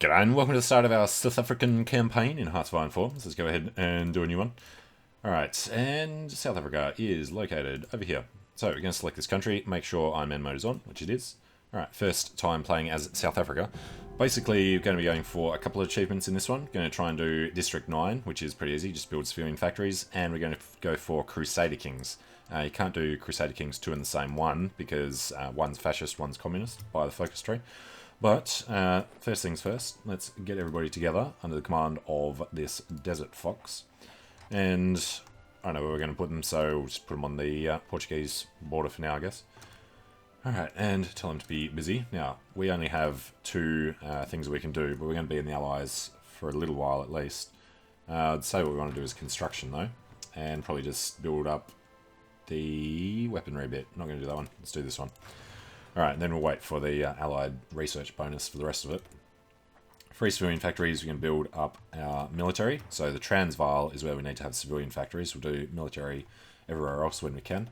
G'day and welcome to the start of our South African campaign in Hearts of Iron 4. Let's go ahead and do a new one. Alright, and South Africa is located over here. So we're going to select this country, make sure Iron Man mode is on, which it is. Alright, first time playing as South Africa. Basically, you're going to be going for a couple of achievements in this one. Going to try and do District 9, which is pretty easy, just build civilian factories. And we're going to go for Crusader Kings. You can't do Crusader Kings 2 in the same one, because one's fascist, one's communist, by the focus tree. But, first things first, let's get everybody together under the command of this Desert Fox. And I don't know where we're going to put them, so we'll just put them on the Portuguese border for now, I guess. Alright, and tell them to be busy. Now, we only have two things that we can do, but we're going to be in the Allies for a little while at least. I'd say what we want to do is construction, though, and probably just build up the weaponry bit. Not going to do that one, let's do this one. Alright, then we'll wait for the Allied research bonus for the rest of it. Free civilian factories, we can build up our military. So the Transvaal is where we need to have civilian factories. We'll do military everywhere else when we can.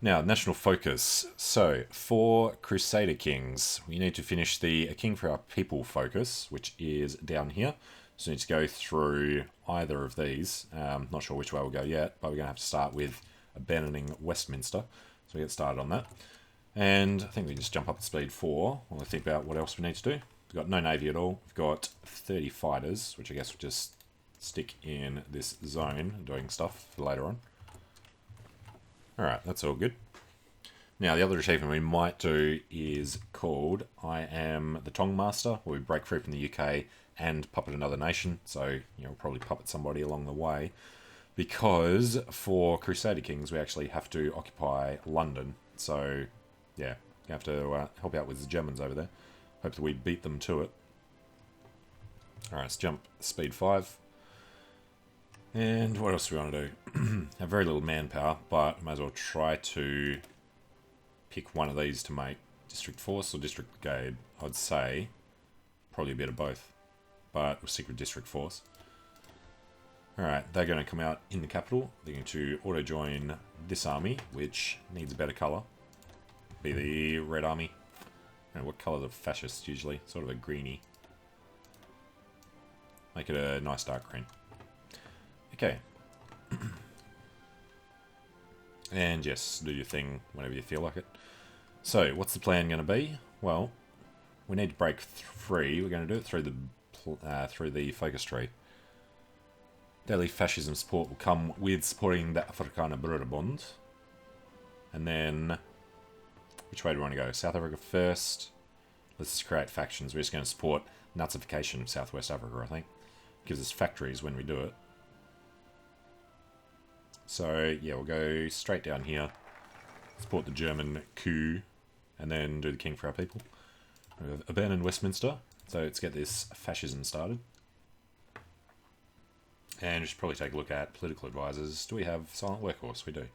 Now, national focus. So, for Crusader Kings, we need to finish the A King for Our People focus, which is down here. So we need to go through either of these. Not sure which way we'll go yet, but we're going to have to start with abandoning Westminster. So we get started on that. And I think we just jump up to speed 4 while we think about what else we need to do. We've got no navy at all. We've got 30 fighters, which I guess we'll just stick in this zone doing stuff for later on. Alright, that's all good. Now, the other achievement we might do is called I Am the Tong Master, where we break free from the UK and puppet another nation. So, you know, we'll probably puppet somebody along the way. Because for Crusader Kings, we actually have to occupy London. So, yeah, you have to help out with the Germans over there. Hope that we beat them to it. Alright, let's jump speed 5. And what else do we want to do? Have very little manpower, but might as well try to pick one of these to make District Force or District Brigade. I'd say probably a bit of both, but we'll stick with District Force. Alright, they're going to come out in the capital. They're going to auto-join this army, which needs a better colour. Be the Red Army. I don't know what colour the fascists usually. Sort of a greeny. Make it a nice dark green. Okay. And yes, do your thing whenever you feel like it. So, what's the plan going to be? Well, we need to break free. We're going to do it through the focus tree. Daily fascism support will come with supporting the Afrikaner Broederbond. And then, which way do we want to go? South Africa first. Let's just create factions. We're just going to support Nazification of Southwest Africa, I think. Gives us factories when we do it. So, yeah, we'll go straight down here. Support the German coup. And then do the King for Our People. We've abandoned Westminster. So let's get this fascism started. And we should probably take a look at political advisors. Do we have Silent Workhorse? We do.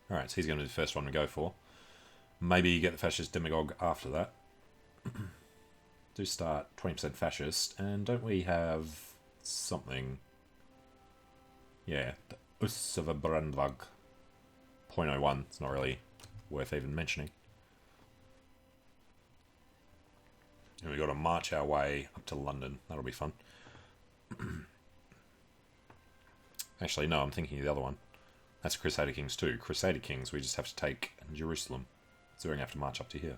Alright, so he's going to be the first one to go for. Maybe get the fascist demagogue after that. Do start 20% fascist. And don't we have something? Yeah, the Ussava Brandvag 0.01. It's not really worth even mentioning. And we've got to march our way up to London. That'll be fun. Actually, no, I'm thinking of the other one. That's Crusader Kings 2. Crusader Kings, we just have to take Jerusalem. So we're going to have to march up to here.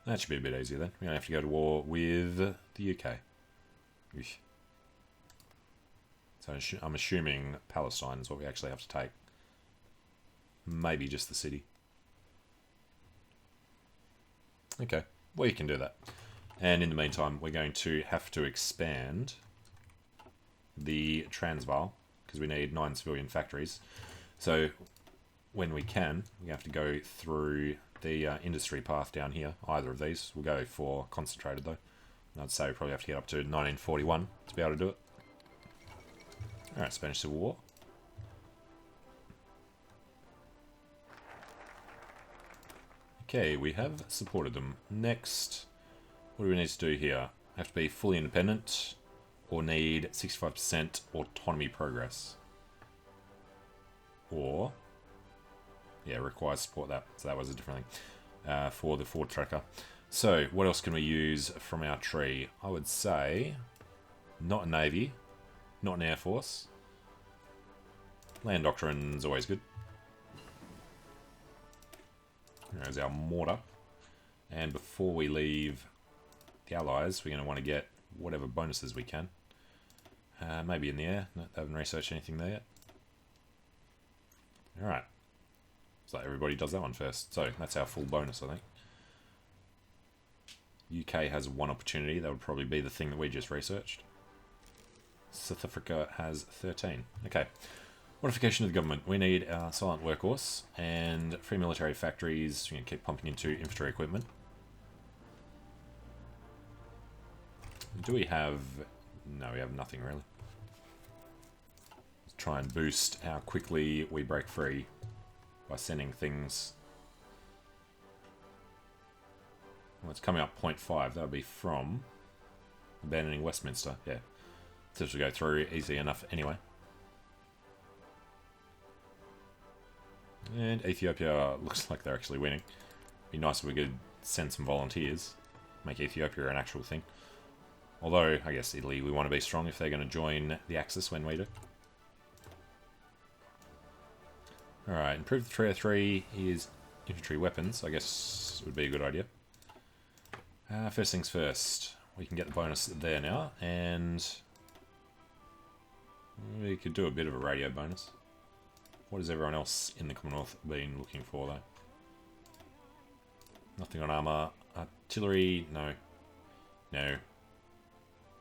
That should be a bit easier then. We don't have to go to war with the UK. Eesh. So I'm assuming Palestine is what we actually have to take. Maybe just the city. Okay, well you can do that. And in the meantime, we're going to have to expand the Transvaal, because we need 9 civilian factories. So when we can, we have to go through the industry path down here. Either of these. We'll go for concentrated though. I'd say we probably have to get up to 1941 to be able to do it. Alright, Spanish Civil War. Okay, we have supported them. Next, what do we need to do here? Have to be fully independent or need 65% autonomy progress. Or, yeah, requires support that. So that was a different thing for the Ford tracker. So, what else can we use from our tree? I would say Not a navy. Not an air force. Land doctrine's always good. There's our mortar. And before we leave the Allies, we're going to want to get whatever bonuses we can. Maybe in the air. No, they haven't researched anything there yet. Alright. So everybody does that one first. So that's our full bonus, I think. UK has one opportunity. That would probably be the thing that we just researched. South Africa has 13. Okay. Modification of the government. We need our silent workhorse and free military factories. We're going to keep pumping into infantry equipment. Do we have... No, we have nothing really. Let's try and boost how quickly we break free by sending things. Well, it's coming up 0.5. That would be from abandoning Westminster. Yeah. This will go through easy enough anyway. And Ethiopia looks like they're actually winning. Be nice if we could send some volunteers. Make Ethiopia an actual thing. Although, I guess Italy, we want to be strong if they're going to join the Axis when we do. Alright, improve the 303 is infantry weapons. I guess would be a good idea. First things first. We can get the bonus there now. And we could do a bit of a radio bonus. What has everyone else in the Commonwealth been looking for, though? Nothing on armour. Artillery, no. No.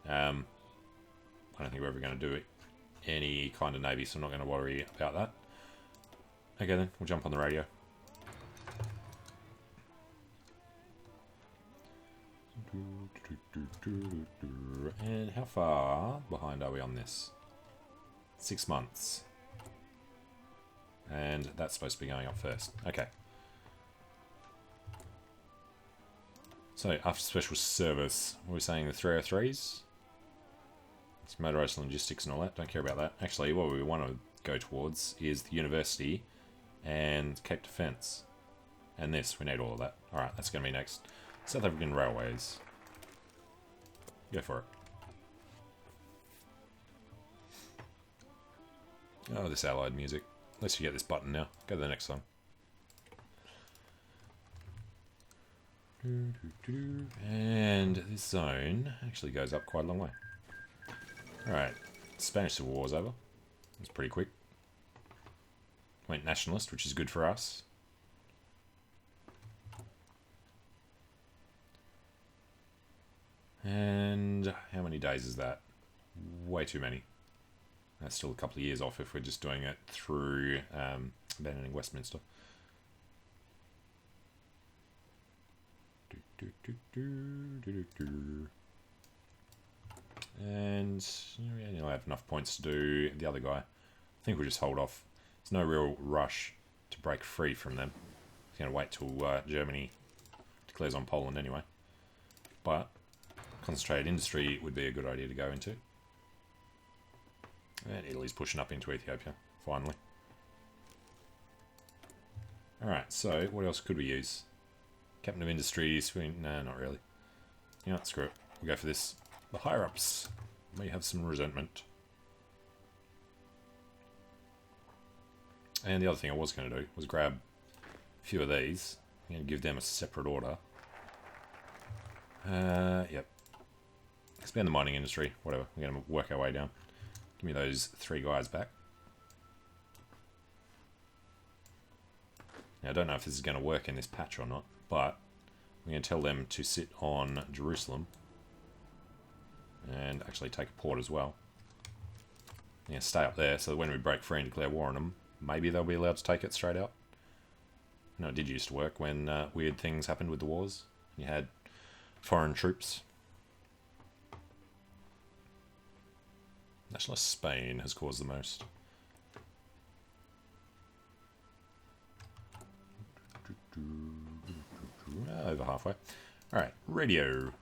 I don't think we're ever going to do any kind of navy, so I'm not going to worry about that. Okay then, we'll jump on the radio. And how far behind are we on this? 6 months. And that's supposed to be going up first. Okay. So, after special service, what are we saying, the 303s? It's motorised logistics and all that. Don't care about that. Actually, what we want to go towards is the university and Cape Defence. And this, we need all of that. Alright, that's going to be next. South African Railways. Go for it. Oh, this allied music. At least you get this button now. Go to the next song. And this zone actually goes up quite a long way. Alright, Spanish Civil War's over. It's pretty quick. Went nationalist, which is good for us. And how many days is that? Way too many. That's still a couple of years off if we're just doing it through abandoning Westminster. And we only have enough points to do the other guy. I think we'll just hold off. There's no real rush to break free from them. We're going to wait till Germany declares on Poland anyway. But concentrated industry would be a good idea to go into. And Italy's pushing up into Ethiopia, finally. Alright, so what else could we use? Captain of Industries, no, not really. You know what, screw it. We'll go for this. The higher-ups may have some resentment. And the other thing I was going to do was grab a few of these and give them a separate order. Yep. Expand the mining industry, whatever. We're going to work our way down. Give me those 3 guys back. Now, I don't know if this is going to work in this patch or not, but we're going to tell them to sit on Jerusalem and actually take a port as well. Yeah, stay up there so that when we break free and declare war on them, maybe they'll be allowed to take it straight out. No, it did used to work when weird things happened with the wars. You had foreign troops. Nationalist Spain has caused the most. Over halfway. Alright, radio.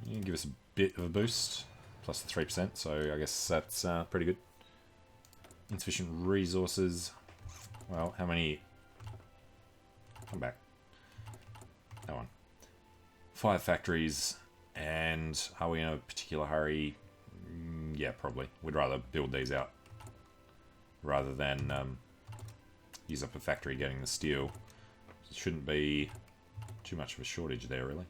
You can give us a bit of a boost. Plus the 3%, so I guess that's pretty good. Insufficient resources. Well, how many... Come back. That one. 5 factories, and are we in a particular hurry? Yeah, probably. We'd rather build these out rather than use up a factory getting the steel. It shouldn't be too much of a shortage there, really.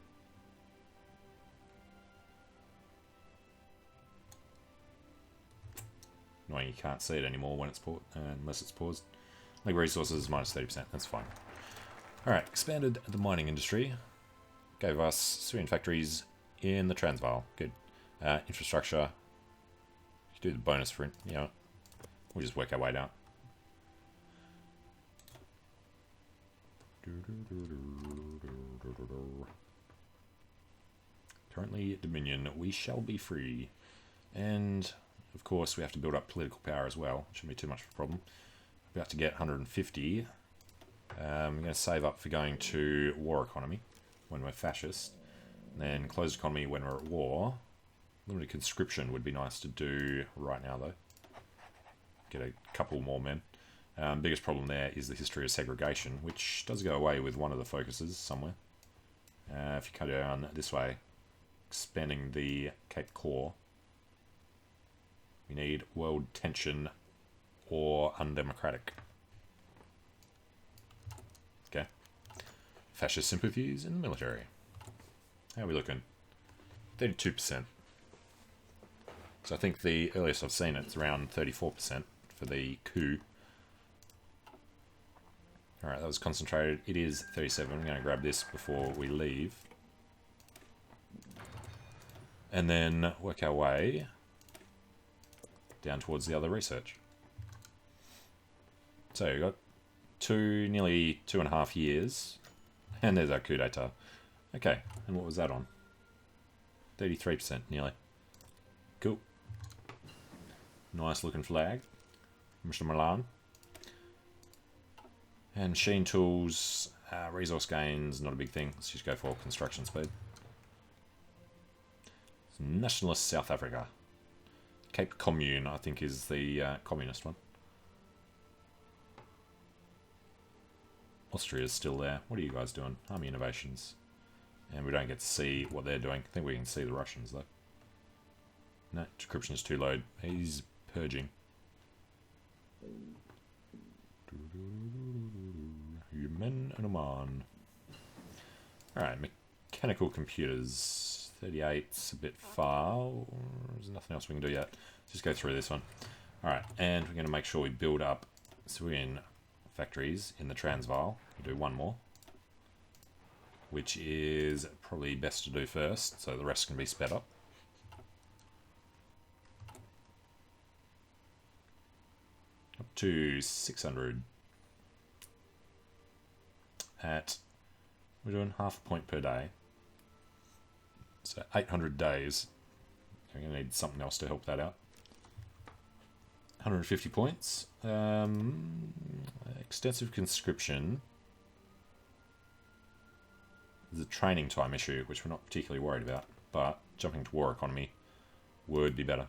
Annoying you can't see it anymore when it's unless it's paused. Like resources minus 30%, that's fine. Alright, expanded the mining industry. Gave us civilian factories in the Transvaal. Good. Infrastructure. Do the bonus for it. Yeah. We'll just work our way down. Currently Dominion. We shall be free. And of course we have to build up political power as well. Shouldn't be too much of a problem. About to get 150. I'm going to save up for going to war economy when we're fascist. And then closed economy when we're at war. Limited conscription would be nice to do right now though. Get a couple more men. Biggest problem there is the history of segregation, which does go away with one of the focuses somewhere. If you cut down this way, expanding the Cape Core, we need world tension or undemocratic. Okay. Fascist sympathies in the military. How are we looking? 32%. So I think the earliest I've seen it's around 34% for the coup. Alright, that was concentrated. It is 37. I'm going to grab this before we leave. And then work our way down towards the other research. So we've got nearly 2.5 years. And there's our coup d'etat. Okay, and what was that on? 33% nearly. Cool. Nice looking flag. Mr. Milan. And machine tools, resource gains, not a big thing. Let's just go for construction speed. Nationalist South Africa. Cape Commune, I think, is the communist one. Austria's still there. What are you guys doing? Army innovations. And we don't get to see what they're doing. I think we can see the Russians, though. No, decryption is too low. He's purging. Yemen and Oman. Alright, mechanical computers. 38's a bit far. There's nothing else we can do yet. Let's just go through this one. Alright, and we're going to make sure we build up civilian factories in the Transvaal. We'll do one more, which is probably best to do first, so the rest can be sped up. Up to 600. We're doing half a point per day. So 800 days. We're going to need something else to help that out. 150 points. Extensive conscription. There's a training time issue, which we're not particularly worried about, but jumping to war economy would be better.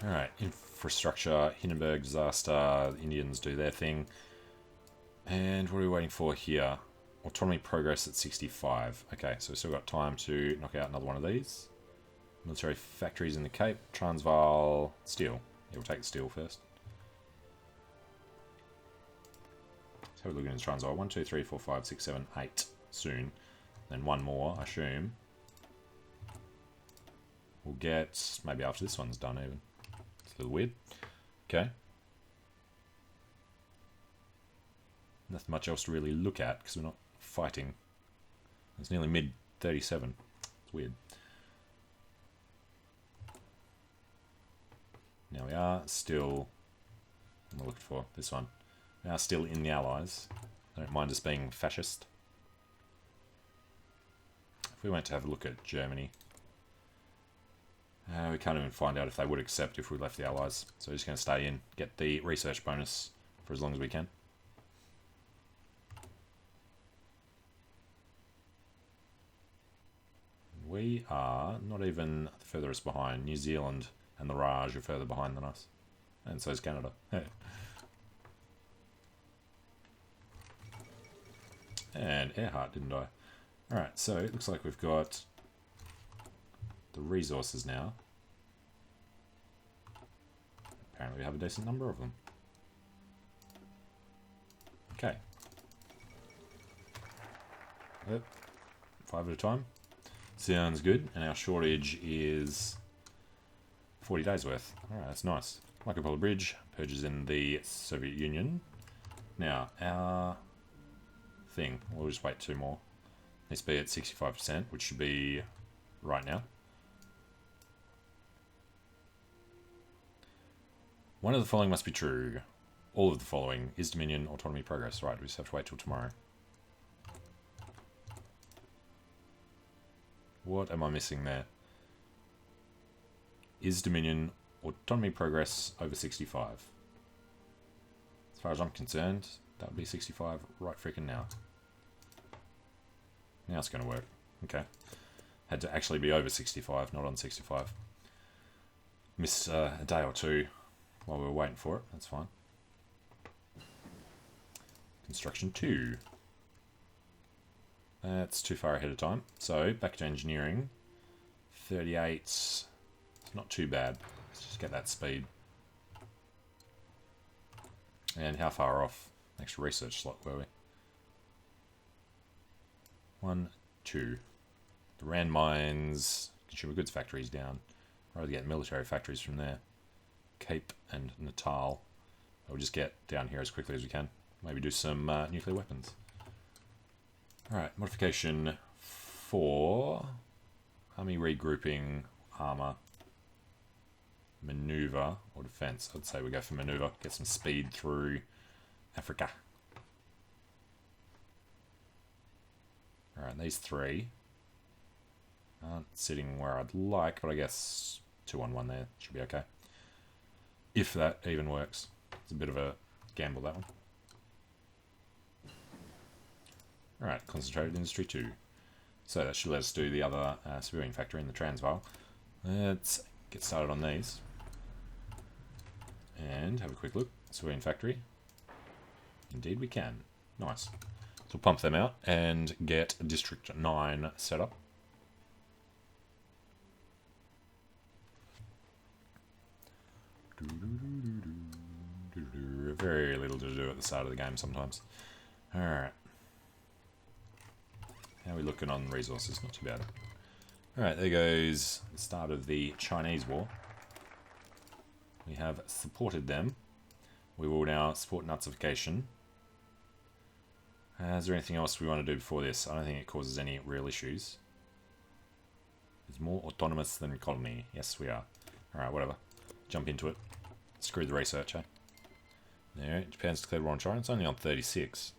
Alright, infrastructure, Hindenburg disaster, the Indians do their thing. And what are we waiting for here? Autonomy progress at 65. Okay, so we've still got time to knock out another one of these. Military factories in the Cape, Transvaal, steel. Yeah, we'll take the steel first. So we're looking at Transvaal. 1, 2, 3, 4, 5, 6, 7, 8 soon. Then one more, I assume. We'll get, maybe after this one's done even. It's a little weird. Okay. Nothing much else to really look at because we're not fighting. It's nearly mid 37. It's weird. Now we are still, what am I looking for? This one. We are still in the Allies. I don't mind us being fascist. If we went to have a look at Germany, we can't even find out if they would accept if we left the Allies. So we're just going to stay in, get the research bonus for as long as we can. We are not even the furthest behind. New Zealand and the Raj are further behind than us. And so is Canada. And Earhart didn't die. Alright, so it looks like we've got the resources now. Apparently we have a decent number of them. Okay. Yep. 5 at a time. Sounds good. And our shortage is 40 days worth. Alright, that's nice. Marco Polo Bridge purges in the Soviet Union. Now, our thing, we'll just wait 2 more. Needs to be at 65%, which should be right now. One of the following must be true. All of the following is Dominion autonomy progress. Right, we just have to wait till tomorrow. What am I missing there? Is Dominion autonomy progress over 65? As far as I'm concerned, that would be 65 right freaking now. Now it's going to work. Okay. Had to actually be over 65, not on 65. Missed a day or 2 while we were waiting for it. That's fine. Construction 2. That's too far ahead of time. So, back to engineering. 38. It's not too bad. Let's just get that speed. And how far off next research slot were we? 1, 2. The Rand mines, consumer goods factories down. I'd rather get military factories from there. Cape and Natal. We'll just get down here as quickly as we can. Maybe do some nuclear weapons. Alright, modification 4. Army regrouping, armor, maneuver, or defense. I'd say we go for maneuver. Get some speed through Africa. Alright, these 3 aren't sitting where I'd like, but I guess 2 on 1 there should be okay. If that even works. It's a bit of a gamble, that one. Alright, concentrated industry 2. So that should let us do the other civilian factory in the Transvaal. Let's get started on these. And have a quick look. Civilian factory. Indeed we can. Nice. So we'll pump them out and get District 9 set up. Very little to do at the start of the game sometimes. Alright. How are we looking on resources? Not too bad. Alright, there goes the start of the Chinese War. We have supported them. We will now support Nazification. Is there anything else we want to do before this? I don't think it causes any real issues. It's more autonomous than colony. Yes, we are. Alright, whatever. Jump into it. Screw the research, eh? There, Japan's declared war on China. It's only on 36.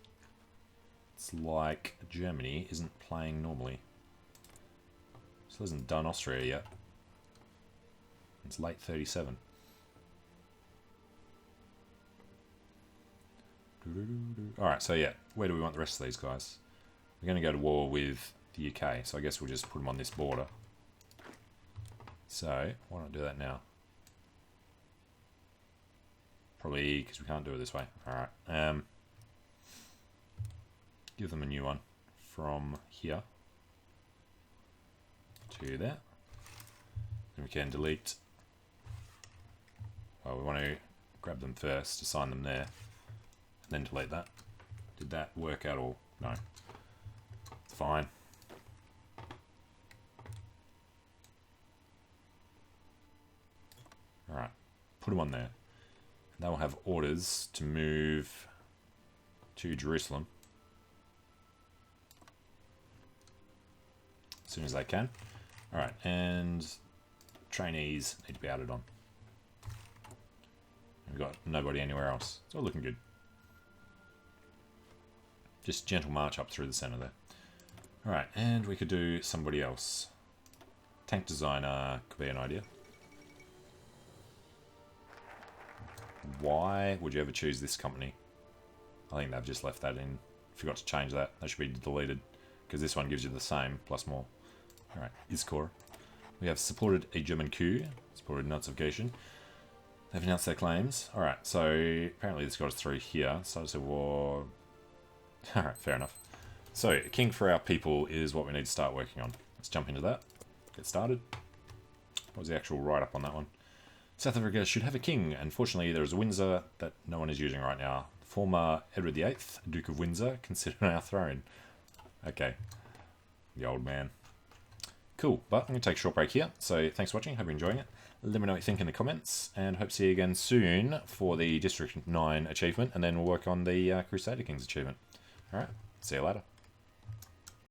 It's like Germany isn't playing normally. Still hasn't done Austria yet. It's late 37. Alright, so yeah, where do we want the rest of these guys? We're going to go to war with the UK, so I guess we'll just put them on this border. So, why not do that now? Probably because we can't do it this way. Alright, give them a new one from here to there. And we can delete. Well, we want to grab them first, assign them there, and then delete that. Did that work at all? No. It's fine. Alright, put them on there. They will have orders to move to Jerusalem as soon as they can. Alright, and trainees need to be added on. We've got nobody anywhere else. It's all looking good. Just gentle march up through the centre there. Alright, and we could do somebody else. Tank designer could be an idea. Why would you ever choose this company? I think they've just left that in. Forgot to change that. That should be deleted. Because this one gives you the same, plus more. Alright, ISKOR. We have supported a German coup. Supported Nazification. They've announced their claims. Alright, so apparently this got us through here. Started a war. Alright, fair enough. So, a king for our people is what we need to start working on. Let's jump into that. Get started. What was the actual write-up on that one? South Africa should have a king. Unfortunately, there is a Windsor that no one is using right now. Former Edward VIII, Duke of Windsor, considered our throne. Okay. The old man. Cool, but I'm going to take a short break here. So thanks for watching, hope you're enjoying it. Let me know what you think in the comments, and hope to see you again soon for the District 9 achievement, and then we'll work on the Crusader Kings achievement. Alright, see you later.